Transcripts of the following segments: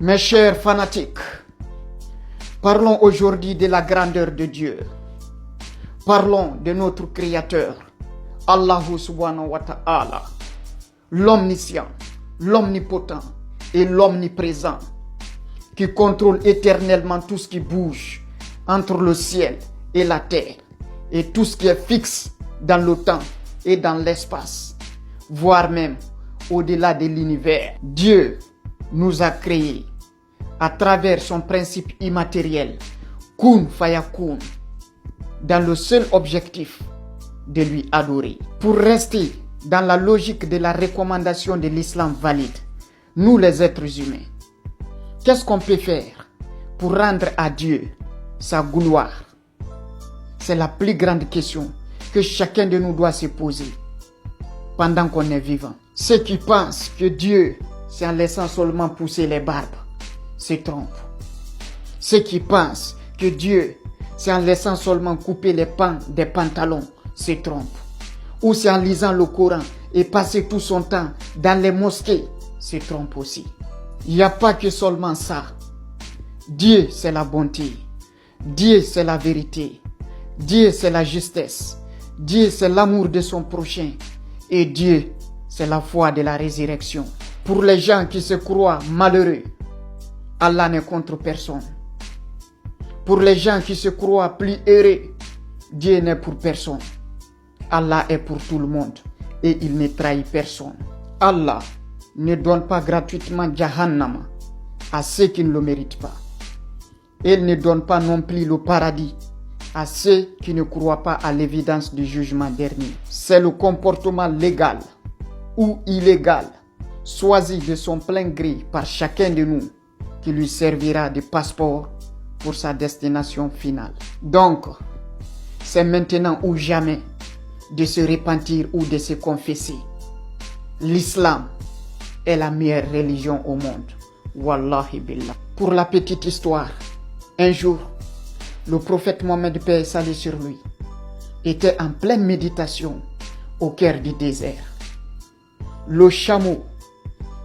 Mes chers fanatiques, parlons aujourd'hui de la grandeur de Dieu. Parlons de notre Créateur, Allahu subhanahu wa ta'ala, l'omniscient, l'omnipotent et l'omniprésent, qui contrôle éternellement tout ce qui bouge entre le ciel et la terre, et tout ce qui est fixe dans le temps et dans l'espace, voire même au-delà de l'univers. Dieu nous a créés à travers son principe immatériel, Kun Fayakun, dans le seul objectif de lui adorer. Pour rester dans la logique de la recommandation de l'islam valide, nous les êtres humains, qu'est-ce qu'on peut faire pour rendre à Dieu sa gloire? C'est la plus grande question que chacun de nous doit se poser pendant qu'on est vivant. Ceux qui pensent que Dieu, c'est en laissant seulement pousser les barbes, se trompent. Ceux qui pensent que Dieu, c'est en laissant seulement couper les pans des pantalons, se trompent. Ou c'est en lisant le Coran et passer tout son temps dans les mosquées, se trompent aussi. Il n'y a pas que seulement ça. Dieu, c'est la bonté. Dieu, c'est la vérité. Dieu, c'est la justesse. Dieu, c'est l'amour de son prochain. Et Dieu, c'est la foi de la résurrection. Pour les gens qui se croient malheureux, Allah n'est contre personne. Pour les gens qui se croient plus heureux, Dieu n'est pour personne. Allah est pour tout le monde et il ne trahit personne. Allah ne donne pas gratuitement Jahannam à ceux qui ne le méritent pas. Il ne donne pas non plus le paradis à ceux qui ne croient pas à l'évidence du jugement dernier. C'est le comportement légal ou illégal, choisi de son plein gré par chacun de nous, qui lui servira de passeport pour sa destination finale. Donc, c'est maintenant ou jamais de se repentir ou de se confesser. L'islam est la meilleure religion au monde. Wallahi billah. Pour la petite histoire, un jour, le prophète Mohammed, paix et salut sur lui, était en pleine méditation au cœur du désert. Le chameau,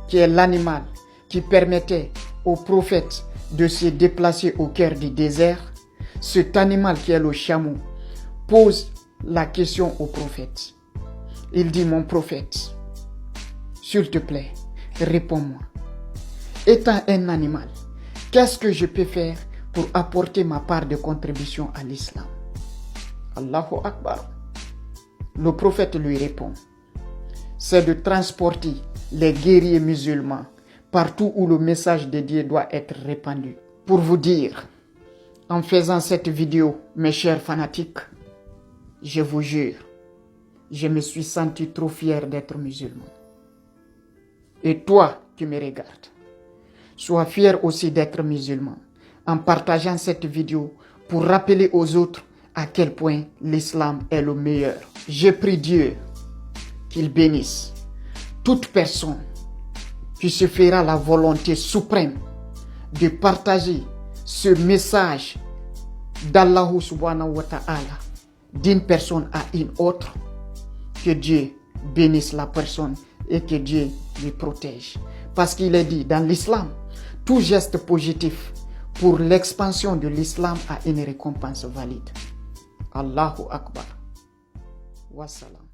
qui est l'animal qui permettait au prophète de se déplacer au cœur du désert, cet animal qui est le chameau pose la question au prophète. Il dit: mon prophète, s'il te plaît, réponds-moi. Étant un animal, qu'est-ce que je peux faire pour apporter ma part de contribution à l'islam? Allahu Akbar. Le prophète lui répond: c'est de transporter les guerriers musulmans partout où le message de Dieu doit être répandu. Pour vous dire, en faisant cette vidéo, mes chers fanatiques, je vous jure, je me suis senti trop fier d'être musulman. Et toi qui me regardes, sois fier aussi d'être musulman en partageant cette vidéo pour rappeler aux autres à quel point l'islam est le meilleur. Je prie Dieu qu'il bénisse toute personne qui se fera la volonté suprême de partager ce message d'Allah subhanahu wa ta'ala d'une personne à une autre. Que Dieu bénisse la personne et que Dieu lui protège. Parce qu'il est dit dans l'islam, tout geste positif pour l'expansion de l'islam a une récompense valide. Allahu Akbar. Wassalam.